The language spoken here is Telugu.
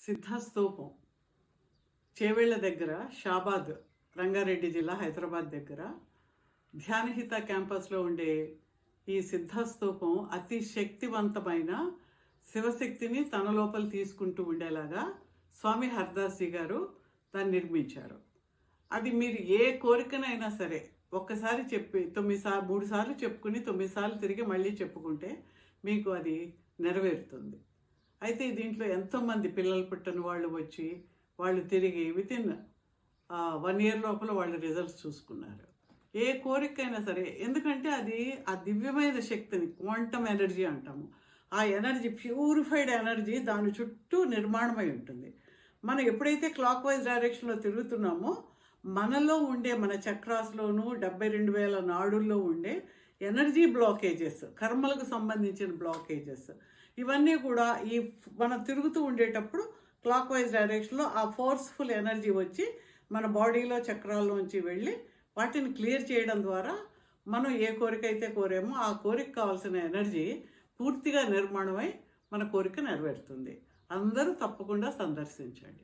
సిద్ధస్తూపం చేవేళ్ల దగ్గర షాబాద్, రంగారెడ్డి జిల్లా, హైదరాబాద్ దగ్గర ధ్యానహిత క్యాంపస్లో ఉండే ఈ సిద్ధస్తూపం అతి శక్తివంతమైన శివశక్తిని తన లోపల తీసుకుంటూ ఉండేలాగా స్వామి హరదాస్జీ గారు దాన్ని నిర్మించారు. అది మీరు ఏ కోరికనైనా సరే ఒక్కసారి చెప్పి 3 సార్లు చెప్పుకుని 9 సార్లు తిరిగి మళ్ళీ చెప్పుకుంటే మీకు అది నెరవేరుతుంది. అయితే దీంట్లో ఎంతోమంది పిల్లలు పుట్టిన వాళ్ళు వచ్చి వాళ్ళు తిరిగి వితిన్ 1 ఇయర్ లోపల వాళ్ళు రిజల్ట్స్ చూసుకున్నారు. ఏ కోరికైనా సరే, ఎందుకంటే అది ఆ దివ్యమైన శక్తిని క్వాంటమ్ ఎనర్జీ అంటాము. ఆ ఎనర్జీ ప్యూరిఫైడ్ ఎనర్జీ దాని చుట్టూ నిర్మాణమై ఉంటుంది. మనం ఎప్పుడైతే క్లాక్ వైజ్ డైరెక్షన్లో తిరుగుతున్నామో మనలో ఉండే మన చక్రాస్లోనూ 72,000 నాడుల్లో ఉండే ఎనర్జీ బ్లాకేజెస్, కర్మలకు సంబంధించిన బ్లాకేజెస్, ఇవన్నీ కూడా ఈ మనం తిరుగుతూ ఉండేటప్పుడు క్లాక్ వైజ్ డైరెక్షన్లో ఆ ఫోర్స్ఫుల్ ఎనర్జీ వచ్చి మన బాడీలో చక్రాల్లోంచి వెళ్ళి వాటిని క్లియర్ చేయడం ద్వారా మనం ఏ కోరిక అయితే కోరామో ఆ కోరిక కావాల్సిన ఎనర్జీ పూర్తిగా నిర్మాణమై మన కోరిక నెరవేరుతుంది. అందరూ తప్పకుండా సందర్శించండి.